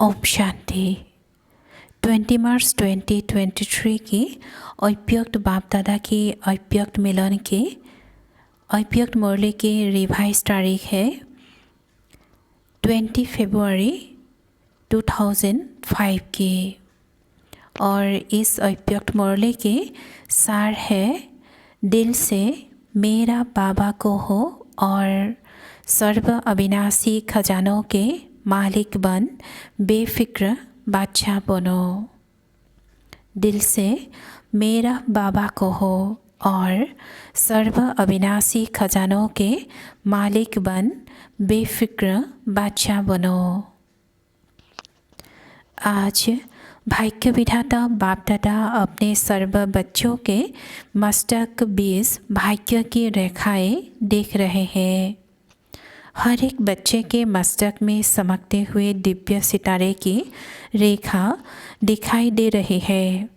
ओम शांति। 20 मार्च 2023 की अव्यक्त बाप दादा की अव्यक्त मिलन की अव्यक्त मुरली की रिवाइज तारीख है 20 फरवरी 2005 की। और इस अव्यक्त मुरली के सार है, दिल से मेरा बाबा को हो और सर्व अविनाशी खजानों के मालिक बन बेफिक्र बादशाह बनो। दिल से मेरा बाबा को हो और सर्व अविनाशी खजानों के मालिक बन बेफिक्र बादशाह बनो। आज भाग्य विधाता बाप दादा अपने सर्व बच्चों के मस्तक बीच भाग्य की रेखाएं देख रहे हैं। हर एक बच्चे के मस्तक में चमकते हुए दिव्य सितारे की रेखा दिखाई दे रही है।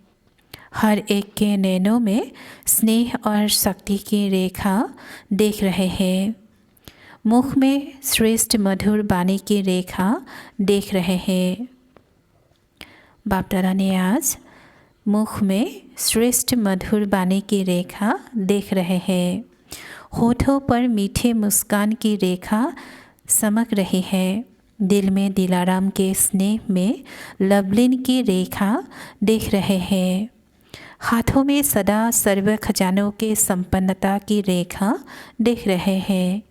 हर एक के नैनों में स्नेह और शक्ति की रेखा देख रहे हैं। मुख में श्रेष्ठ मधुर वाणी की रेखा देख रहे हैं। बाप दादा ने आज मुख में श्रेष्ठ मधुर वाणी की रेखा देख रहे हैं। होठों पर मीठे मुस्कान की रेखा चमक रही है। दिल में दिलाराम के स्नेह में लवलीन की रेखा देख रहे हैं। हाथों में सदा सर्व खजानों के संपन्नता की रेखा देख रहे हैं।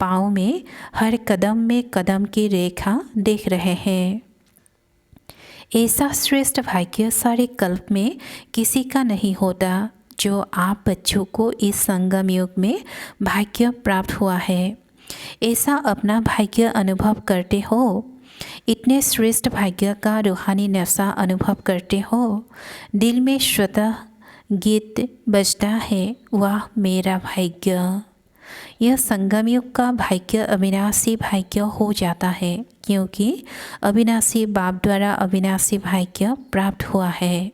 पाँव में हर कदम में कदम की रेखा देख रहे हैं। ऐसा श्रेष्ठ भाग्य सारे कल्प में किसी का नहीं होता जो आप बच्चों को इस संगम युग में भाग्य प्राप्त हुआ है। ऐसा अपना भाग्य अनुभव करते हो। इतने श्रेष्ठ भाग्य का रूहानी नशा अनुभव करते हो। दिल में स्वतः गीत बजता है, वाह मेरा भाग्य। यह संगम युग का भाग्य अविनाशी भाग्य हो जाता है, क्योंकि अविनाशी बाप द्वारा अविनाशी भाग्य प्राप्त हुआ है।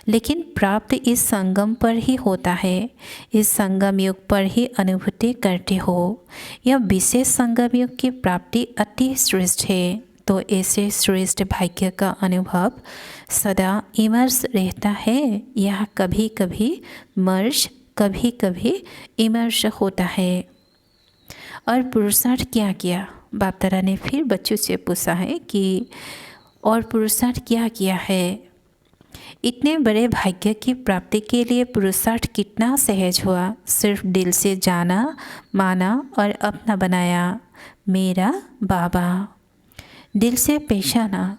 लेकिन प्राप्त इस संगम पर ही होता है। इस संगम युग पर ही अनुभूति करते हो। यह विशेष संगम युग की प्राप्ति अति श्रेष्ठ है। तो ऐसे श्रेष्ठ भाग्य का अनुभव सदा इमर्स रहता है। यह कभी कभी मर्ज, कभी कभी इमर्स होता है। और पुरुषार्थ क्या किया? बाप दादा ने फिर बच्चों से पूछा है कि और पुरुषार्थ क्या किया है? इतने बड़े भाग्य की प्राप्ति के लिए पुरुषार्थ कितना सहज हुआ। सिर्फ दिल से जाना, माना और अपना बनाया, मेरा बाबा। दिल से पहचाना,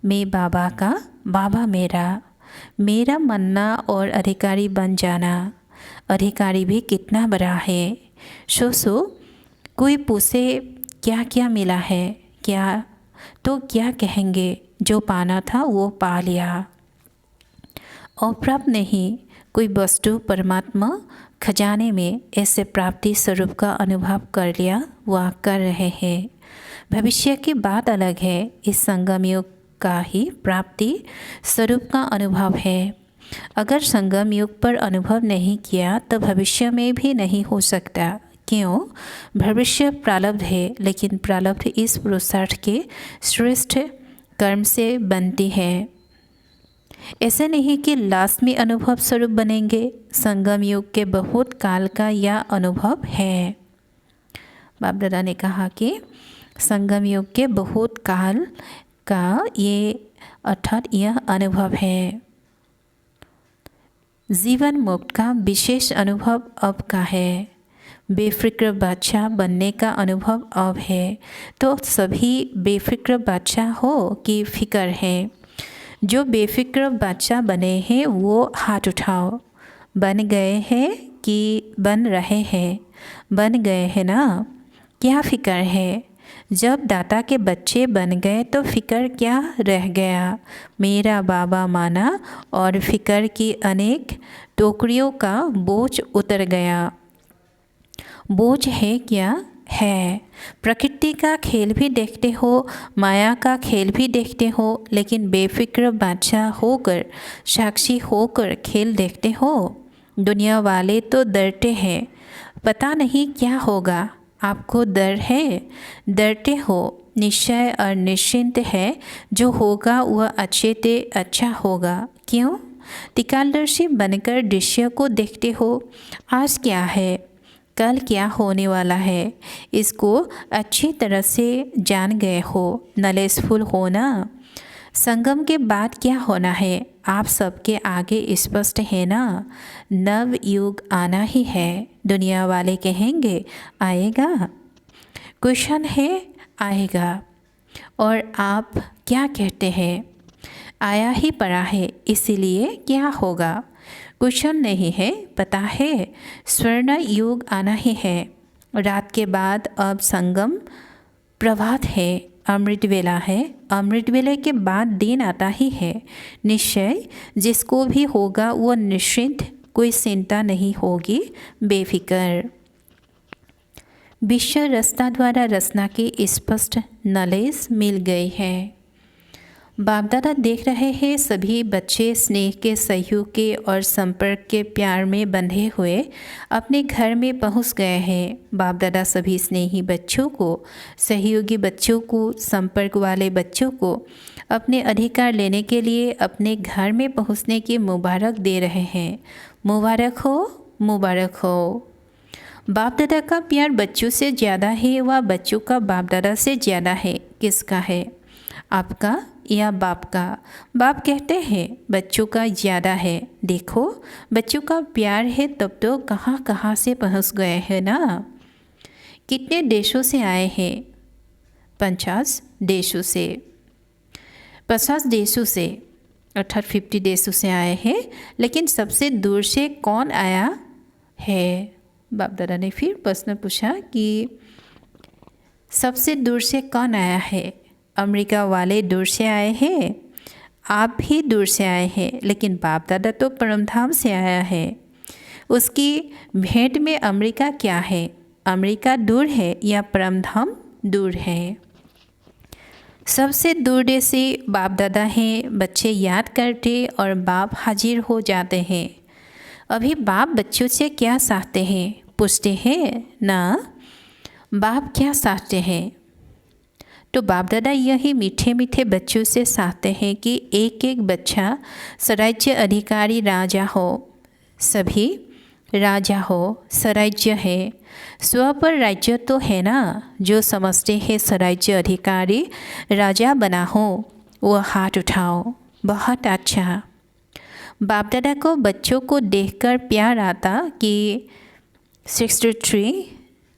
मैं बाबा का, बाबा मेरा। मेरा मानना और अधिकारी बन जाना। अधिकारी भी कितना बड़ा है। सो कोई पूछे क्या क्या मिला है, क्या तो क्या कहेंगे, जो पाना था वो पा लिया। अप्राप्त नहीं, कोई वस्तु परमात्मा खजाने में ऐसे प्राप्ति स्वरूप का अनुभव कर लिया, वह कर रहे हैं। भविष्य की बात अलग है। इस संगम युग का ही प्राप्ति स्वरूप का अनुभव है। अगर संगम युग पर अनुभव नहीं किया तो भविष्य में भी नहीं हो सकता। क्यों? भविष्य प्रारब्ध है, लेकिन प्रारब्ध इस पुरुषार्थ के श्रेष्ठ कर्म से बनती है। ऐसा नहीं कि लास्ट में अनुभव स्वरूप बनेंगे। संगम युग के बहुत काल का यह अनुभव है। बाप दादा ने कहा कि संगम युग के बहुत काल का ये अर्थात यह अनुभव है। जीवन मुक्त का विशेष अनुभव अब का है। बेफिक्र बादशाह बनने का अनुभव अब है। तो सभी बेफिक्र बादशाह हो कि फिक्र है? जो बेफिक्र बादशाह बने हैं वो हाथ उठाओ। बन गए हैं कि बन रहे हैं? बन गए हैं ना? क्या फिक्र है? जब दाता के बच्चे बन गए तो फिक्र क्या रह गया? मेरा बाबा माना और फिक्र की अनेक टोकरियों का बोझ उतर गया। बोझ है क्या? है। प्रकृति का खेल भी देखते हो, माया का खेल भी देखते हो, लेकिन बेफिक्र बादशाह होकर, साक्षी होकर खेल देखते हो। दुनिया वाले तो डरते हैं, पता नहीं क्या होगा। आपको डर है, डरते हो। निश्चय और निश्चिंत है, जो होगा वह अच्छे से अच्छा होगा। क्यों? त्रिकालदर्शी बनकर दृश्य को देखते हो। आज क्या है, कल क्या होने वाला है, इसको अच्छी तरह से जान गए हो। नॉलेजफुल हो ना। संगम के बाद क्या होना है, आप सबके आगे स्पष्ट है ना। नव युग आना ही है। दुनिया वाले कहेंगे आएगा, क्वेश्चन है आएगा, और आप क्या कहते हैं? आया ही पड़ा है, इसीलिए क्या होगा? क्वेश्चन नहीं है, पता है स्वर्ण युग आना ही है। रात के बाद अब संगम, प्रभात है, अमृत वेला है। अमृत वेले के बाद दिन आता ही है। निश्चय जिसको भी होगा वो निश्चिंत, कोई चिंता नहीं होगी, बेफिक्र। विश्व रचना द्वारा रचना की स्पष्ट नॉलेज मिल गई है। बाप दादा देख रहे हैं सभी बच्चे स्नेह के, सहयोग के और संपर्क के प्यार में बंधे हुए अपने घर में पहुंच गए हैं। बाप दादा सभी स्नेही बच्चों को, सहयोगी बच्चों को, संपर्क वाले बच्चों को अपने अधिकार लेने के लिए अपने घर में पहुंचने की मुबारक दे रहे हैं। मुबारक हो, मुबारक हो। बाप दादा का प्यार बच्चों से ज़्यादा है, वह बच्चों का बाप दादा से ज़्यादा है। किसका है, आपका या बाप का? बाप कहते हैं बच्चों का ज़्यादा है। देखो बच्चों का प्यार है तब तो कहाँ कहाँ से पहुँच गए हैं ना। कितने देशों से आए हैं? 50 देशों से, 50 देशों से, अर्थात 50 देशों से आए हैं। लेकिन सबसे दूर से कौन आया है? बाप दादा ने फिर प्रश्न पूछा कि सबसे दूर से कौन आया है? अमेरिका वाले दूर से आए हैं, आप भी दूर से आए हैं, लेकिन बाप दादा तो परमधाम से आया है। उसकी भेंट में अमेरिका क्या है? अमेरिका दूर है या परमधाम दूर है? सबसे दूर देश से बाप दादा हैं। बच्चे याद करते और बाप हाजिर हो जाते हैं। अभी बाप बच्चों से क्या चाहते हैं, पूछते हैं ना। बाप क्या चाहते हैं? तो बाप दादा यही मीठे मीठे बच्चों से चाहते हैं कि एक एक बच्चा स्वराज्य अधिकारी राजा हो। सभी राजा हो, स्वराज्य है। स्व पर राज्य तो है ना। जो समझते हैं स्वराज्य अधिकारी राजा बना हो, वो हाथ उठाओ। बहुत अच्छा। बाप दादा को बच्चों को देखकर प्यार आता कि 63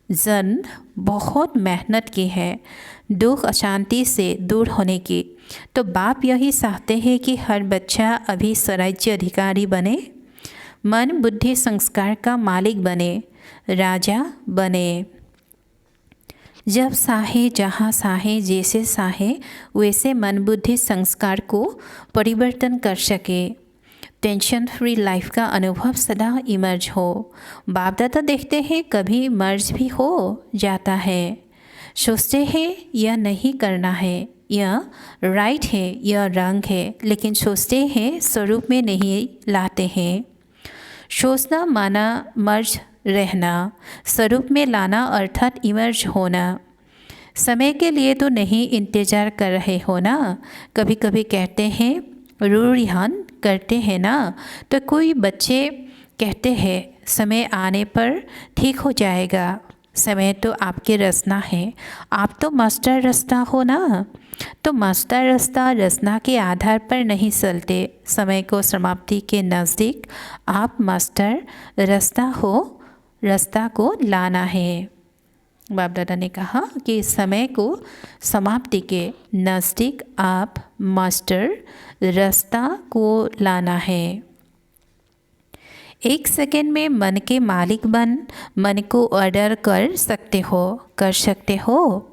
जन बहुत मेहनत की है दुख अशांति से दूर होने की। तो बाप यही चाहते हैं कि हर बच्चा अभी स्वराज्य अधिकारी बने, मन बुद्धि संस्कार का मालिक बने, राजा बने। जब चाहे, जहाँ चाहे, जैसे चाहे वैसे मन बुद्धि संस्कार को परिवर्तन कर सके। टेंशन फ्री लाइफ का अनुभव सदा इमर्ज हो। बाप दादा देखते हैं कभी मर्ज भी हो जाता है। सोचते हैं यह नहीं करना है, यह राइट है, यह रंग है, लेकिन सोचते हैं स्वरूप में नहीं लाते हैं। सोचना माना मर्ज रहना, स्वरूप में लाना अर्थात इमर्ज होना। समय के लिए तो नहीं इंतज़ार कर रहे हो ना। कभी कभी कहते हैं रूढ़ियान करते हैं ना, तो कोई बच्चे कहते हैं समय आने पर ठीक हो जाएगा। समय तो आपके रचना है, आप तो मास्टर रचना हो ना। तो मास्टर रचना रचना के आधार पर नहीं चलते। समय को समाप्ति के नज़दीक आप मास्टर रचना हो, रास्ता को लाना है। बाप दादा ने कहा कि समय को समाप्ति के नज़दीक आप मास्टर रास्ता को लाना है। एक सेकेंड में मन के मालिक बन मन को ऑर्डर कर सकते हो।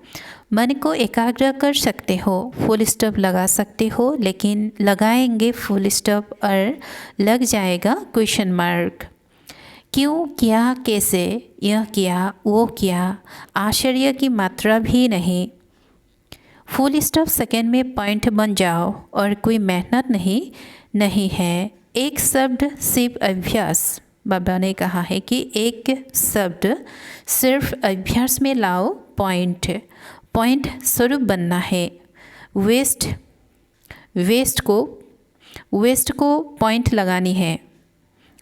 मन को एकाग्र कर सकते हो, फुल स्टॉप लगा सकते हो, लेकिन लगाएंगे फुल स्टॉप और लग जाएगा क्वेश्चन मार्क। क्यों, क्या, कैसे, यह क्या, वो क्या, आश्चर्य की मात्रा भी नहीं। फुल स्टॉप सेकेंड में पॉइंट बन जाओ और कोई मेहनत नहीं है। एक शब्द सिर्फ अभ्यास। बाबा ने कहा है कि एक शब्द सिर्फ अभ्यास में लाओ पॉइंट स्वरूप बनना है। वेस्ट को पॉइंट लगानी है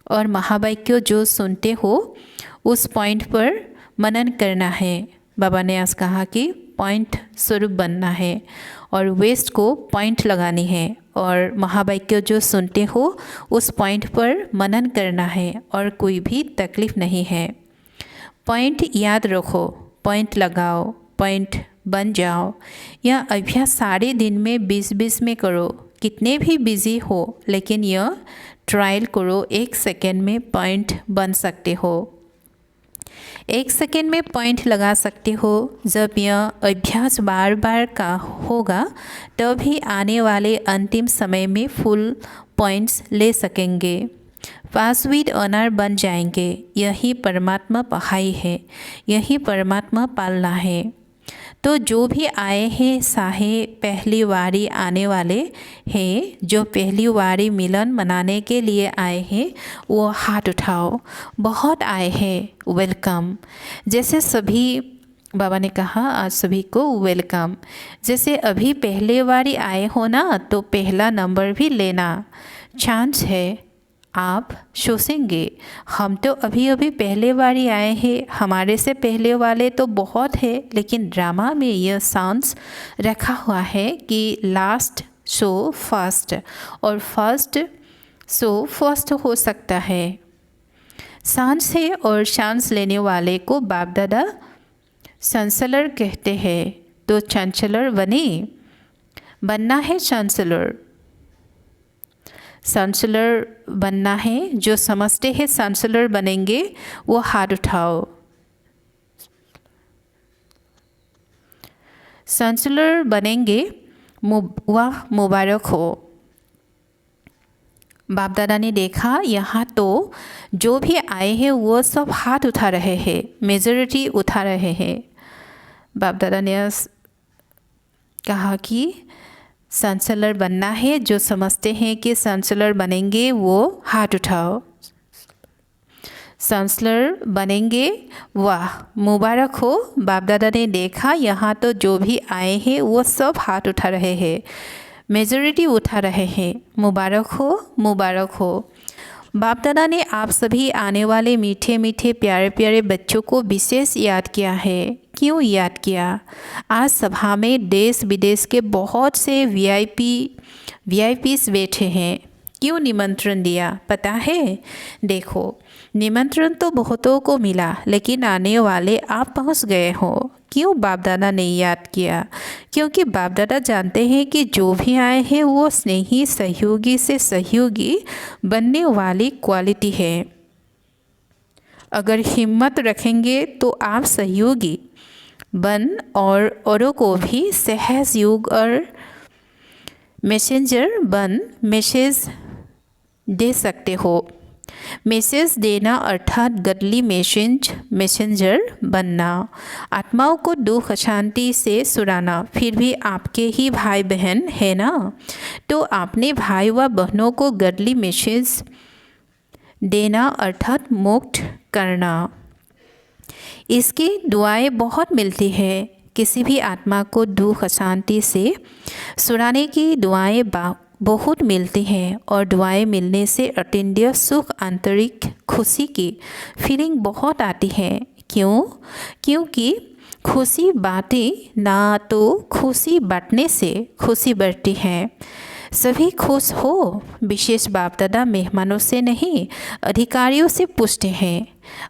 और महावाक्य जो सुनते हो उस पॉइंट पर मनन करना है। बाबा ने आज कहा कि पॉइंट स्वरूप बनना है और वेस्ट को पॉइंट लगानी है और महावाक्य जो सुनते हो उस पॉइंट पर मनन करना है और कोई भी तकलीफ़ नहीं है। पॉइंट याद रखो, पॉइंट लगाओ, पॉइंट बन जाओ। यह अभ्यास सारे दिन में 20-20 में करो, कितने भी बिजी हो, लेकिन यह ट्रायल करो। 1 सेकेंड में पॉइंट बन सकते हो, 1 सेकेंड में पॉइंट लगा सकते हो। जब यह अभ्यास बार बार का होगा तभी आने वाले अंतिम समय में फुल पॉइंट्स ले सकेंगे, पास विद ऑनर बन जाएंगे। यही परमात्मा पढ़ाई है, यही परमात्मा पालना है। तो जो भी आए हैं चाहे पहली बारी आने वाले हैं, जो पहली बारी मिलन मनाने के लिए आए हैं वो हाथ उठाओ। बहुत आए हैं, वेलकम। जैसे सभी बाबा ने कहा आज सभी को वेलकम। जैसे अभी पहले बारी आए हो ना तो पहला नंबर भी लेना, चांस है आप सोचेंगे हम तो अभी अभी पहले बारी आए हैं, हमारे से पहले वाले तो बहुत है। लेकिन ड्रामा में यह चांस रखा हुआ है कि लास्ट शो फर्स्ट और फर्स्ट शो फर्स्ट हो सकता है। चांस है और चांस लेने वाले को बाप दादा चांसलर कहते हैं। तो चांसलर बनना है, चांसलर बनना है। जो समझते हैं चांसलर बनेंगे वो हाथ उठाओ। चांसलर बनेंगे, वाह मुबारक हो। बाप दादा ने देखा यहाँ तो जो भी आए हैं वो सब हाथ उठा रहे हैं, मेजॉरिटी उठा रहे हैं। बाप दादा ने कहा कि चांसलर बनना है, जो समझते हैं कि चांसलर बनेंगे वो हाथ उठाओ। चांसलर बनेंगे, वाह मुबारक हो। बाप दादा ने देखा यहाँ तो जो भी आए हैं वो सब हाथ उठा रहे हैं, मेजॉरिटी उठा रहे हैं। मुबारक हो, मुबारक हो। बाप दादा ने आप सभी आने वाले मीठे मीठे प्यारे प्यारे बच्चों को विशेष याद किया है। क्यों याद किया? आज सभा में देश विदेश के बहुत से वीआईपीस बैठे हैं। क्यों निमंत्रण दिया पता है? देखो निमंत्रण तो बहुतों को मिला लेकिन आने वाले आप पहुंच गए हो। क्यों बाप दादा ने याद किया? क्योंकि बाप दादा जानते हैं कि जो भी आए हैं वो स्नेही सहयोगी से सहयोगी बनने वाली क्वालिटी है। अगर हिम्मत रखेंगे तो आप सहयोगी बन और औरों को भी सहज युग और मैसेंजर बन मैसेज दे सकते हो। मैसेज देना अर्थात गडली मैसेंजर बनना, आत्माओं को दुख अशांति से सुराना। फिर भी आपके ही भाई बहन है ना, तो आपने भाई व बहनों को गडली मैसेज देना अर्थात मुक्त करना। इसकी दुआएं बहुत मिलती है। किसी भी आत्मा को दुख अशांति से सुराने की दुआएं बहुत मिलती हैं और दुआएं मिलने से अत्यंत सुख, आंतरिक खुशी की फीलिंग बहुत आती है। क्यों? क्योंकि खुशी बांटे ना तो खुशी बांटने से खुशी बढ़ती है। सभी खुश हो। विशेष बाप दादा मेहमानों से नहीं अधिकारियों से पूछते हैं।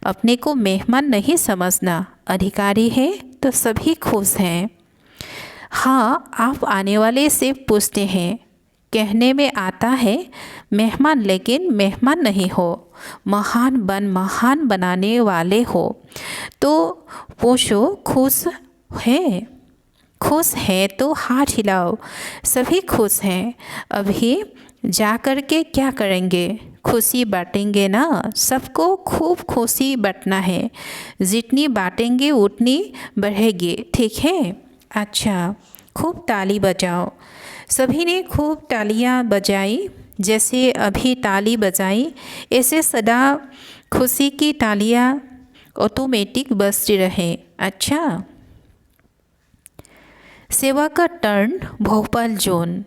अपने को मेहमान नहीं समझना, अधिकारी है तो सभी खुश हैं। हाँ, आप आने वाले से पूछते हैं। कहने में आता है मेहमान, लेकिन मेहमान नहीं हो, महान बनाने वाले हो। तो पूछो खुश है तो हाथ हिलाओ। सभी खुश हैं। अभी जा कर के क्या करेंगे? खुशी बांटेंगे ना। सबको खूब खुशी बांटना है। जितनी बांटेंगे उतनी बढ़ेगी, ठीक है? अच्छा, खूब ताली बजाओ। सभी ने खूब तालियां बजाई। जैसे अभी ताली बजाई ऐसे सदा खुशी की तालियां ऑटोमेटिक बजती रहे। अच्छा, सेवा का टर्न भोपाल जोन।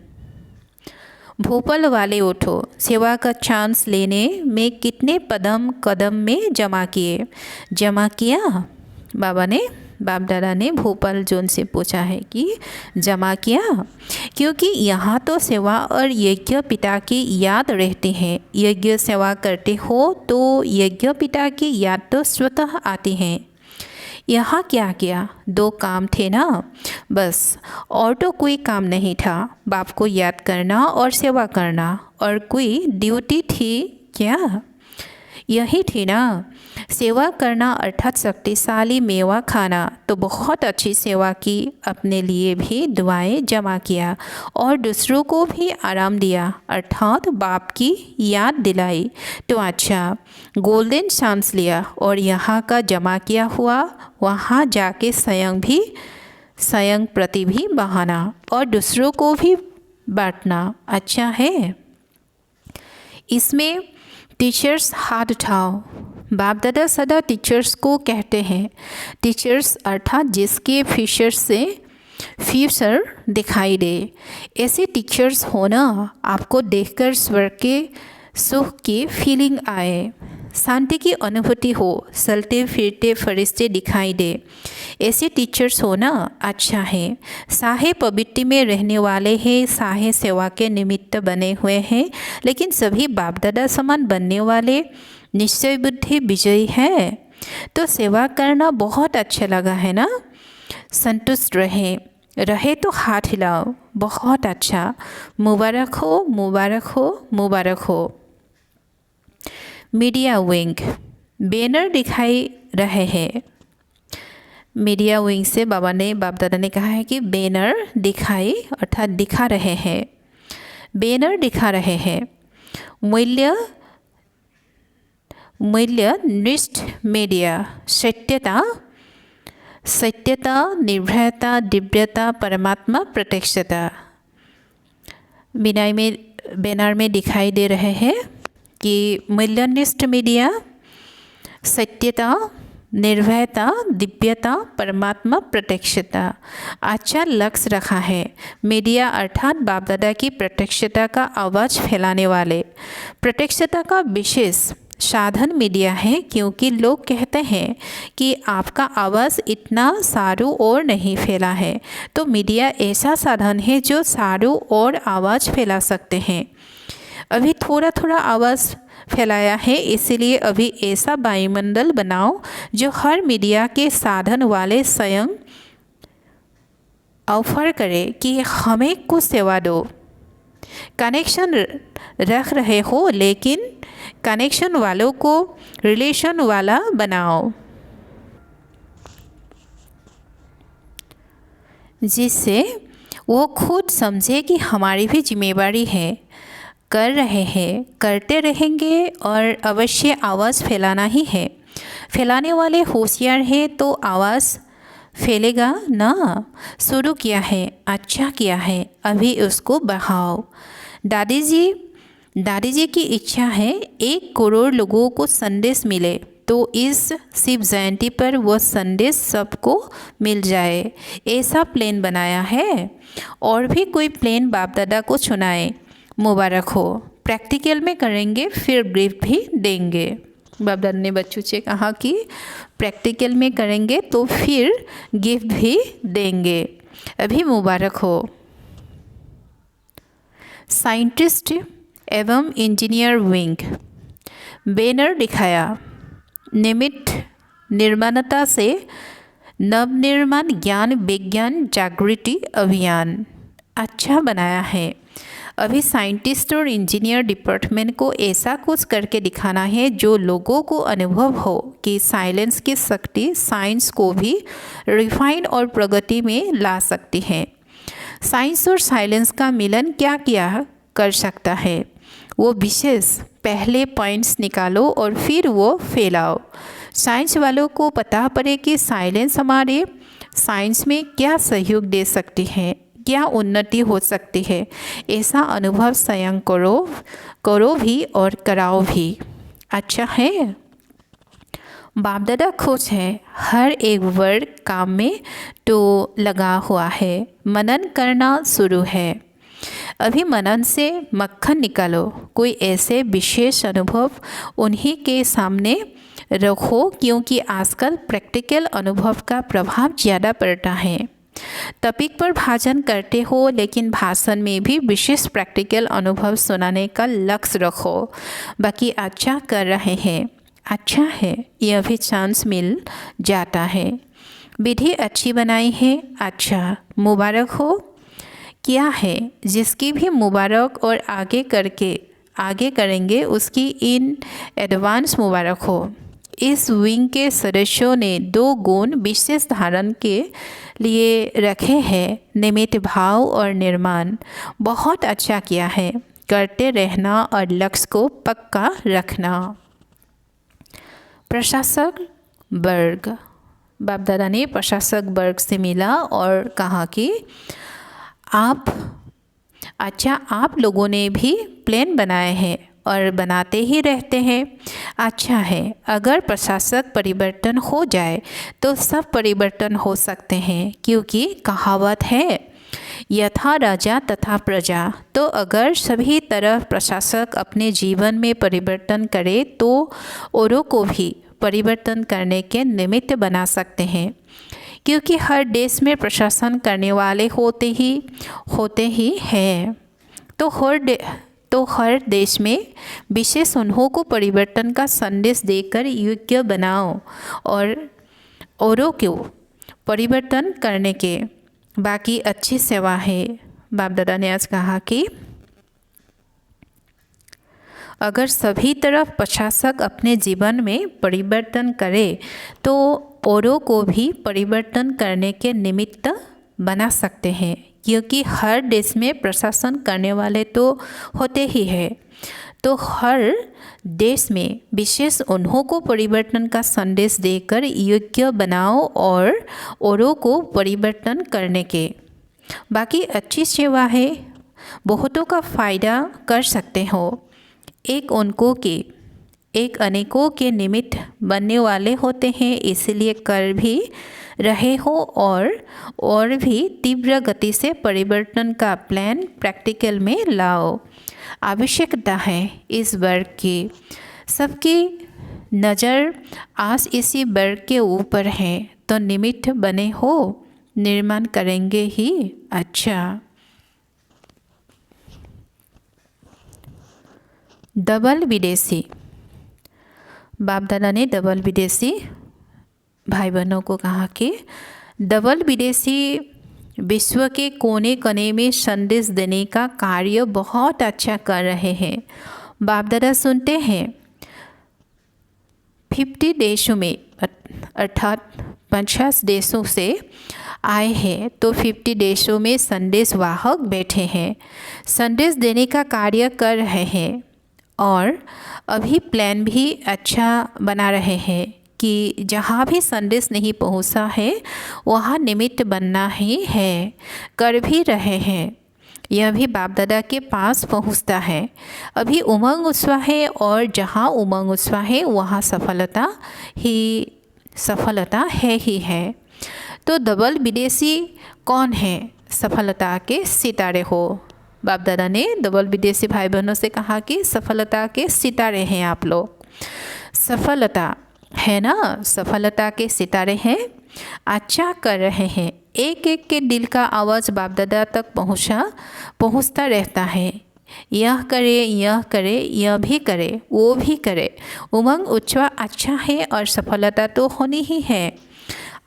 भोपाल वाले उठो, सेवा का चांस लेने में कितने कदम में जमा किए। जमा किया, बाबा ने बाप दादा ने भोपाल जोन से पूछा है कि जमा किया, क्योंकि यहाँ तो सेवा और यज्ञ पिता की याद रहती है। यज्ञ सेवा करते हो तो यज्ञ पिता की याद तो स्वतः आती है। यहाँ क्या किया, 2 काम थे ना, बस और तो कोई काम नहीं था। बाप को याद करना और सेवा करना, और कोई ड्यूटी थी क्या? यही थी ना, सेवा करना अर्थात शक्तिशाली मेवा खाना। तो बहुत अच्छी सेवा की, अपने लिए भी दुआएं जमा किया और दूसरों को भी आराम दिया, अर्थात बाप की याद दिलाई। तो अच्छा, गोल्डन चांस लिया और यहाँ का जमा किया हुआ वहाँ जाके स्वयं प्रति भी बहाना और दूसरों को भी बांटना अच्छा है। इसमें टीचर्स हाथ उठाओ। बाप दादा सदा टीचर्स को कहते हैं। टीचर्स अर्थात जिसके फ्यूचर दिखाई दे। ऐसे टीचर्स होना आपको देखकर स्वर्ग के सुख की फीलिंग आए, शांति की अनुभूति हो, चलते फिरते फरिश्ते दिखाई दे। ऐसे टीचर्स होना अच्छा है। साहे पवित्र में रहने वाले हैं, साहे सेवा के निमित्त बने हुए हैं, लेकिन सभी बाप दादा समान बनने वाले निश्चय बुद्धि विजयी है। तो सेवा करना बहुत अच्छा लगा है ना। संतुष्ट रहे तो हाथ हिलाओ। बहुत अच्छा, मुबारक हो, मुबारक हो, मुबारक हो। मीडिया विंग, बैनर दिखाई रहे हैं। मीडिया विंग से बाप दादा ने कहा है कि बैनर दिखाई अर्थात दिखा रहे हैं, बैनर दिखा रहे हैं। मूल्यनिष्ठ मीडिया, सत्यता, निर्भयता, दिव्यता, परमात्मा प्रत्यक्षता। बैनर में दिखाई दे रहे हैं कि मूल्यनिष्ठ मीडिया, सत्यता, निर्भयता, दिव्यता, परमात्मा प्रत्यक्षता। अच्छा लक्ष्य रखा है। मीडिया अर्थात बाप दादा की प्रत्यक्षता का आवाज़ फैलाने वाले। प्रत्यक्षता का विशेष साधन मीडिया है, क्योंकि लोग कहते हैं कि आपका आवाज़ इतना सारों ओर नहीं फैला है। तो मीडिया ऐसा साधन है जो सारों ओर आवाज़ फैला सकते हैं। अभी थोड़ा थोड़ा आवाज़ फैलाया है, इसलिए अभी ऐसा वायुमंडल बनाओ जो हर मीडिया के साधन वाले स्वयं ऑफर करे कि हमें कुछ सेवा दो। कनेक्शन रख रहे हो, लेकिन कनेक्शन वालों को रिलेशन वाला बनाओ, जिससे वो खुद समझे कि हमारी भी जिम्मेवारी है। कर रहे हैं, करते रहेंगे और अवश्य आवाज़ फैलाना ही है। फैलाने वाले होशियार हैं तो आवाज़ फैलेगा ना। शुरू किया है, अच्छा किया है, अभी उसको बढ़ाओ। दादी जी की इच्छा है 1 करोड़ लोगों को संदेश मिले, तो इस शिव जयंती पर वो संदेश सबको मिल जाए, ऐसा प्लान बनाया है। और भी कोई प्लान बाप दादा को सुनाए। मुबारक हो। प्रैक्टिकल में करेंगे, फिर गिफ्ट भी देंगे। बाप दादा ने बच्चों से कहा कि प्रैक्टिकल में करेंगे तो फिर गिफ्ट भी देंगे। अभी मुबारक हो। साइंटिस्ट एवं इंजीनियर विंग, बैनर दिखाया। निमित्त निर्माणता से नवनिर्माण ज्ञान विज्ञान जागृति अभियान अच्छा बनाया है। अभी साइंटिस्ट और इंजीनियर डिपार्टमेंट को ऐसा कुछ करके दिखाना है जो लोगों को अनुभव हो कि साइलेंस की शक्ति साइंस को भी रिफाइन और प्रगति में ला सकती है। साइंस और साइलेंस का मिलन क्या क्या कर सकता है, वो विशेष पहले पॉइंट्स निकालो और फिर वो फैलाओ। साइंस वालों को पता पड़े कि साइलेंस हमारे साइंस में क्या सहयोग दे सकती है, क्या उन्नति हो सकती है। ऐसा अनुभव स्वयं करो भी और कराओ भी। अच्छा है। बाप दादा खुश है, हर एक वर्ग काम में तो लगा हुआ है, मनन करना शुरू है। अभी मनन से मक्खन निकालो, कोई ऐसे विशेष अनुभव उन्हीं के सामने रखो, क्योंकि आजकल प्रैक्टिकल अनुभव का प्रभाव ज़्यादा पड़ता है। टॉपिक पर भाषण करते हो, लेकिन भाषण में भी विशेष प्रैक्टिकल अनुभव सुनाने का लक्ष्य रखो। बाकी अच्छा कर रहे हैं, अच्छा है, यह भी चांस मिल जाता है। विधि अच्छी बनाई है, अच्छा, मुबारक हो। क्या है जिसकी भी मुबारक और आगे करेंगे उसकी इन एडवांस मुबारक हो। इस विंग के सदस्यों ने 2 गुण विशेष धारण के लिए रखे हैं, निमित्त भाव और निर्माण। बहुत अच्छा किया है, करते रहना और लक्ष्य को पक्का रखना। प्रशासक वर्ग, बाप दादा ने प्रशासक वर्ग से मिला और कहा कि आप लोगों ने भी प्लान बनाए हैं और बनाते ही रहते हैं। अच्छा है, अगर प्रशासक परिवर्तन हो जाए तो सब परिवर्तन हो सकते हैं, क्योंकि कहावत है यथा राजा तथा प्रजा। तो अगर सभी तरफ प्रशासक अपने जीवन में परिवर्तन करे तो औरों को भी परिवर्तन करने के निमित्त बना सकते हैं, क्योंकि हर देश में प्रशासन करने वाले होते ही हैं। तो हर देश में विशेष उन्हों को परिवर्तन का संदेश देकर योग्य बनाओ और औरों को परिवर्तन करने के। बाकी अच्छी सेवा है। बाप दादा ने आज कहा कि अगर सभी तरफ प्रशासक अपने जीवन में परिवर्तन करे तो औरों को भी परिवर्तन करने के निमित्त बना सकते हैं, क्योंकि हर देश में प्रशासन करने वाले तो होते ही हैं। तो हर देश में विशेष उन्हों को परिवर्तन का संदेश देकर योग्य बनाओ और औरों को परिवर्तन करने के। बाकी अच्छी सेवा है, बहुतों का फ़ायदा कर सकते हो। एक अनेकों के निमित्त बनने वाले होते हैं, इसलिए कर भी रहे हो और भी तीव्र गति से परिवर्तन का प्लान प्रैक्टिकल में लाओ। आवश्यकता है इस वर्ग की। सबकी नज़र आज इसी वर्ग के ऊपर है, तो निमित्त बने हो, निर्माण करेंगे ही। अच्छा, डबल विदेशी। बाप दादा ने डबल विदेशी भाई बहनों को कहा कि डबल विदेशी विश्व के कोने कोने में संदेश देने का कार्य बहुत अच्छा कर रहे हैं। बाप दादा सुनते हैं 50 देशों में, अर्थात 50 देशों से आए हैं, तो 50 देशों में संदेश वाहक बैठे हैं, संदेश देने का कार्य कर रहे हैं और अभी प्लान भी अच्छा बना रहे हैं कि जहाँ भी संदेश नहीं पहुँचा है वहाँ निमित्त बनना ही है, कर भी रहे हैं। यह भी बाप दादा के पास पहुँचता है। अभी उमंग उत्सव है और जहाँ उमंग उत्सव है वहाँ सफलता है ही है। तो डबल विदेशी कौन है? सफलता के सितारे हो। बाप दादा ने डबल विदेशी भाई बहनों से कहा कि सफलता के सितारे हैं आप लोग। सफलता है ना, सफलता के सितारे हैं, अच्छा कर रहे हैं। एक एक के दिल का आवाज़ बाप दादा तक पहुँचता रहता है। यह करे, यह भी करे, वो भी करे। उमंग उत्सव अच्छा है और सफलता तो होनी ही है।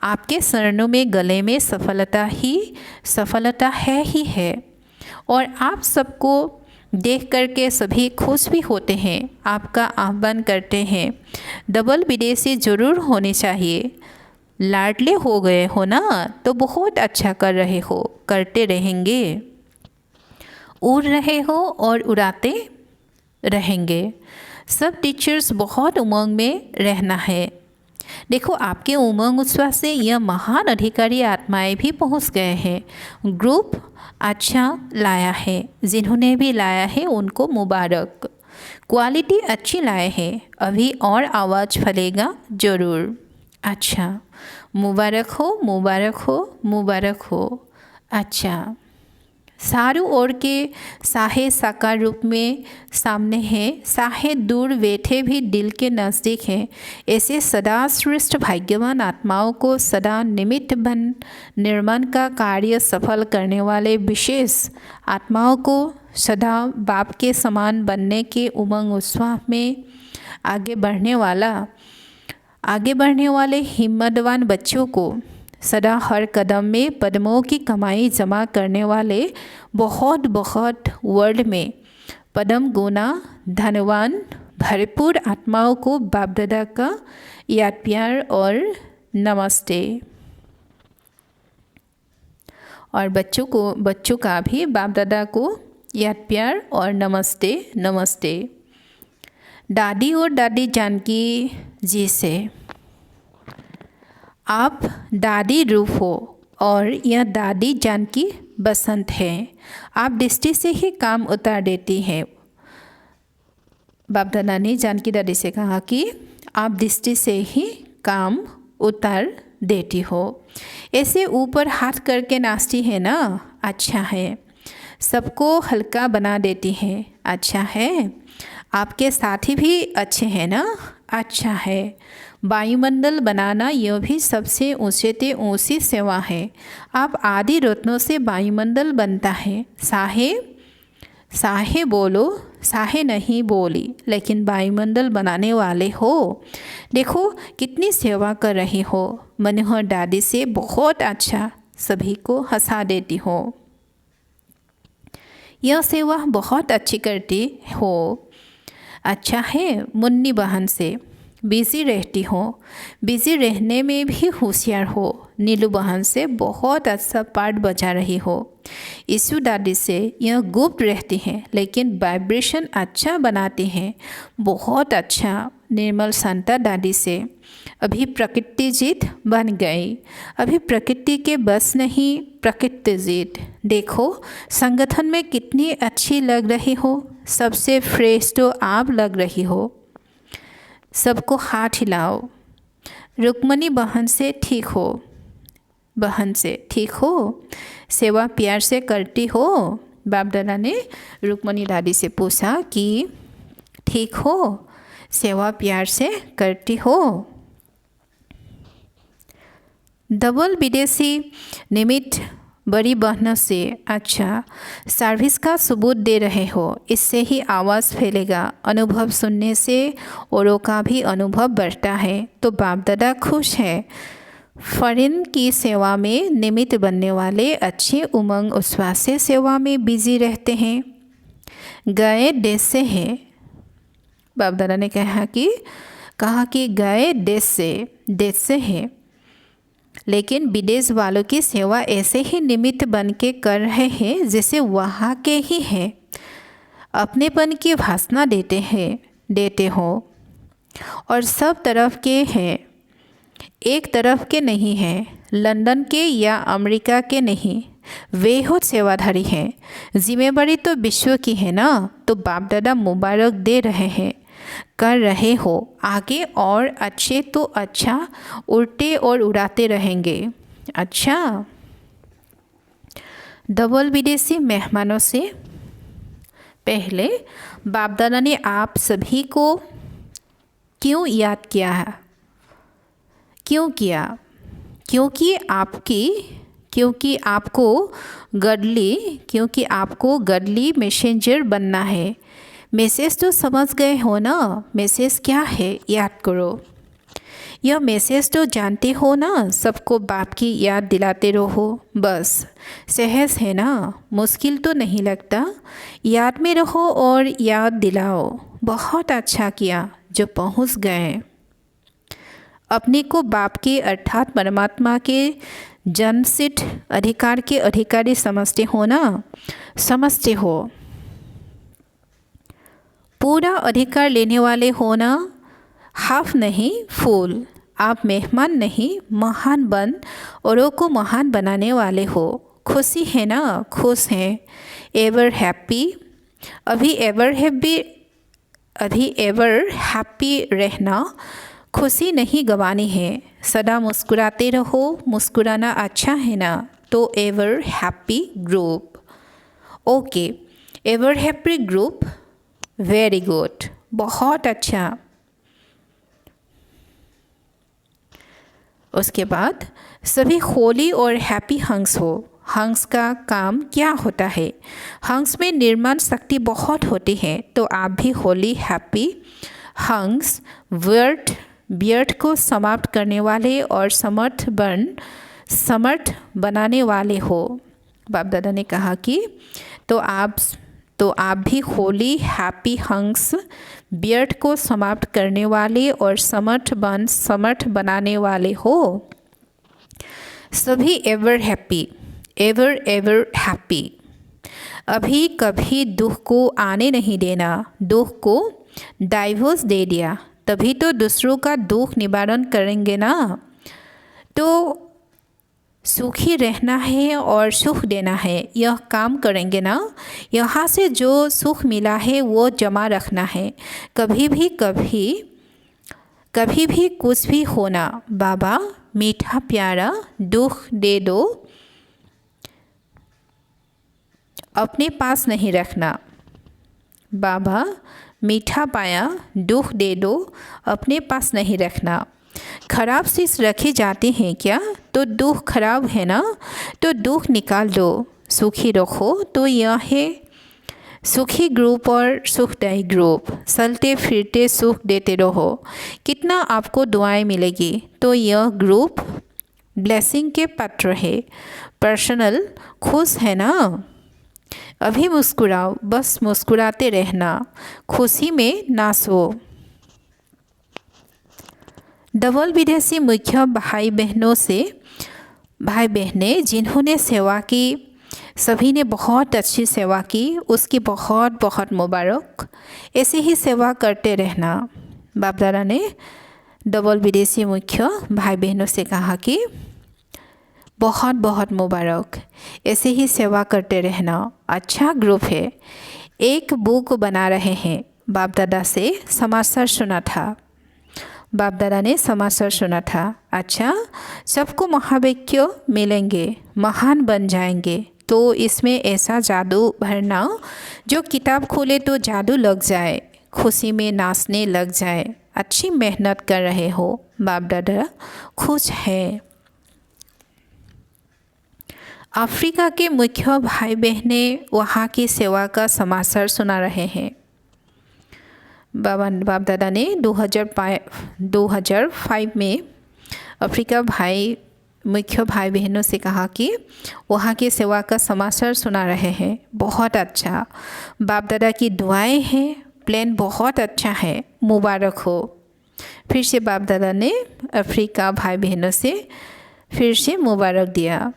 आपके चरणों में, गले में सफलता है ही है। और आप सबको देख करके सभी खुश भी होते हैं, आपका आह्वान करते हैं। डबल विदेशी ज़रूर होने चाहिए। लाडले हो गए हो ना, तो बहुत अच्छा कर रहे हो, करते रहेंगे। उड़ रहे हो और उड़ाते रहेंगे। सब टीचर्स बहुत उमंग में रहना है। देखो, आपके उमंग उत्सव से यह महान अधिकारी आत्माएं भी पहुंच गए हैं। ग्रुप अच्छा लाया है, जिन्होंने भी लाया है उनको मुबारक। क्वालिटी अच्छी लाए हैं, अभी और आवाज़ फलेगा ज़रूर। अच्छा, मुबारक हो, मुबारक हो, मुबारक हो। अच्छा, चारों ओर के साहे साकार रूप में सामने हैं, साहे दूर बैठे भी दिल के नज़दीक हैं। ऐसे सदा श्रेष्ठ भाग्यवान आत्माओं को सदा निमित्त बन निर्माण का कार्य सफल करने वाले विशेष आत्माओं को सदा बाप के समान बनने के उमंग उत्साह में आगे बढ़ने वाले हिम्मतवान बच्चों को सदा हर कदम में पद्मों की कमाई जमा करने वाले बहुत बहुत वर्ल्ड में पद्म गुना धनवान भरपूर आत्माओं को बाप दादा का याद प्यार और नमस्ते। और बच्चों का भी बाप दादा को याद प्यार और नमस्ते नमस्ते। दादी और दादी जानकी जी से, आप दादी रूप हो और यह दादी जानकी बसंत है। आप दृष्टि से ही काम उतार देती हैं। बाप दादा ने जानकी दादी से कहा कि आप दृष्टि से ही काम उतार देती हो। ऐसे ऊपर हाथ करके नाचती है ना, अच्छा है। सबको हल्का बना देती है, अच्छा है। आपके साथी भी अच्छे हैं ना, अच्छा है। वायुमंडल बनाना यह भी सबसे ऊंची सेवा है। आप आदि रत्नों से वायुमंडल बनता है। साहे बोलो, साहे नहीं बोली, लेकिन वायुमंडल बनाने वाले हो। देखो कितनी सेवा कर रही हो। मनोहर दादी से बहुत अच्छा, सभी को हंसा देती हो। यह सेवा बहुत अच्छी करती हो। अच्छा है। मुन्नी बहन से, बिज़ी रहती हो, बिज़ी रहने में भी होशियार हो। नीलू बहन से बहुत अच्छा पार्ट बजा रही हो। ईशु दादी से यह गुप्त रहती हैं लेकिन वाइब्रेशन अच्छा बनाती हैं, बहुत अच्छा। निर्मल शांता दादी से, अभी प्रकृति जीत बन गई। अभी प्रकृति के बस नहीं, प्रकृति जीत। देखो संगठन में कितनी अच्छी लग रही हो। सबसे फ्रेश तो आप लग रही हो। सबको हाथ हिलाओ। रुक्मणी बहन से ठीक हो, बहन से ठीक हो। सेवा प्यार से करती हो। बाप दादा ने रुक्मणी दादी से पूछा कि ठीक हो, सेवा प्यार से करती हो। डबल विदेशी निमित्त बड़ी बहनों से, अच्छा, सर्विस का सबूत दे रहे हो। इससे ही आवाज़ फैलेगा। अनुभव सुनने से औरों का भी अनुभव बढ़ता है। तो बाप दादा खुश है। फॉरेन की सेवा में निमित्त बनने वाले अच्छे उमंग उत्साह से सेवा में बिजी रहते हैं। गए देश से हैं। बाप दादा ने कहा कि गए देश से हैं, लेकिन विदेश वालों की सेवा ऐसे ही निमित्त बन के कर रहे हैं जैसे वहाँ के ही हैं। अपनेपन की भाषा देते हो और सब तरफ के हैं, एक तरफ के नहीं हैं। लंदन के या अमेरिका के नहीं, वे हो सेवाधारी हैं। जिम्मेवारी तो विश्व की है ना। तो बाप दादा मुबारक दे रहे हैं, कर रहे हो। आगे और अच्छे तो अच्छा, उड़ते और उड़ाते रहेंगे। अच्छा। डबल विदेशी मेहमानों से, पहले बाप दादा ने आप सभी को क्यों याद किया है? क्यों किया? क्योंकि आपको गडली मैसेंजर बनना है। मैसेज तो समझ गए हो ना। मैसेज क्या है याद करो। यह मैसेज तो जानते हो ना। सबको बाप की याद दिलाते रहो, बस सहज है ना। मुश्किल तो नहीं लगता। याद में रहो और याद दिलाओ। बहुत अच्छा किया जो पहुंच गए। अपने को बाप के अर्थात परमात्मा के जन्मसिद्ध अधिकार के अधिकारी समझते हो ना। समझते हो। पूरा अधिकार लेने वाले होना, हाफ नहीं फूल। आप मेहमान नहीं, महान बन औरों को महान बनाने वाले हो। खुशी है ना, खुश हैं। एवर हैप्पी, अभी एवर हैप्पी अभी एवर हैप्पी रहना, खुशी नहीं गंवानी है। सदा मुस्कुराते रहो, मुस्कुराना अच्छा है ना। तो ever happy group. Okay, ever happy group, very good, बहुत अच्छा। उसके बाद सभी होली और हैप्पी हंस हो। हंस का काम क्या होता है? हंस में निर्माण शक्ति बहुत होती है, तो आप भी होली हैप्पी हंस व्यर्थ को समाप्त करने वाले और समर्थ बनाने वाले हो। बाप दादा ने कहा कि तो आप भी होली हैप्पी हंस व्यर्थ को समाप्त करने वाले और समर्थ बनाने वाले हो। सभी एवर हैप्पी। अभी कभी दुख को आने नहीं देना, दुख को डाइवोर्स दे दिया, तभी तो दूसरों का दुख निवारण करेंगे ना। तो सुखी रहना है और सुख देना है, यह काम करेंगे ना। यहाँ से जो सुख मिला है वो जमा रखना है। कभी भी कुछ भी होना, बाबा मीठा प्यारा दुख दे दो, अपने पास नहीं रखना। बाबा मीठा पाया दुख दे दो, अपने पास नहीं रखना। खराब चीज़ रखे जाते हैं क्या? तो दुख खराब है ना, तो दुख निकाल दो, सुखी रखो। तो यह है सुखी ग्रुप और सुखदायी ग्रुप। चलते फिरते सुख देते रहो, कितना आपको दुआएं मिलेगी। तो यह ग्रुप ब्लेसिंग के पात्र है। पर्सनल खुश है ना? अभी मुस्कुराओ, बस मुस्कुराते रहना, खुशी में नाचो। डबल विदेशी मुख्य भाई बहनें जिन्होंने सेवा की, सभी ने बहुत अच्छी सेवा की, उसकी बहुत बहुत मुबारक। ऐसे ही सेवा करते रहना। बाप दादा ने डबल विदेशी मुख्य भाई बहनों से कहा कि बहुत बहुत मुबारक, ऐसे ही सेवा करते रहना। अच्छा ग्रुप है। एक बुक बना रहे हैं। बाप दादा से समाचार सुना था। बाप दादा ने समाचार सुना था। अच्छा, सबको महावाक्य मिलेंगे, महान बन जाएंगे। तो इसमें ऐसा जादू भरना, जो किताब खोले तो जादू लग जाए, खुशी में नाचने लग जाए। अच्छी मेहनत कर रहे हो, बाप दादा खुश है। अफ्रीका के मुख्य भाई बहनें वहाँ की सेवा का समाचार सुना रहे हैं। बाप दादा ने 2005 में अफ्रीका मुख्य भाई बहनों से कहा कि वहाँ की सेवा का समाचार सुना रहे हैं। बहुत अच्छा, बाप दादा की दुआएं हैं, प्लान बहुत अच्छा है, मुबारक हो। फिर से बाप दादा ने अफ्रीका भाई बहनों से फिर से मुबारक दिया।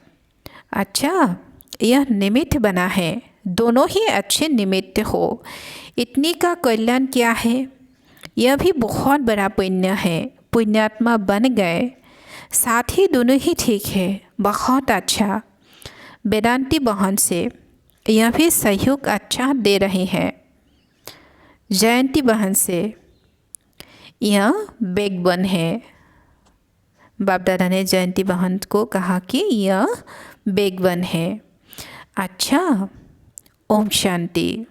अच्छा, यह निमित्त बना है, दोनों ही अच्छे निमित्त हो। इतनी का कल्याण क्या है? यह भी बहुत बड़ा पुण्य है। पुण्यात्मा बन गए, साथ ही दोनों ही ठीक है। बहुत अच्छा। वेदांती बहन से यह भी सहयोग अच्छा दे रही है। जयंती बहन से यह बैकबोन है। बाप दादा ने जयंती बहन को कहा कि यह बैकबोन है। अच्छा, ओम शांति।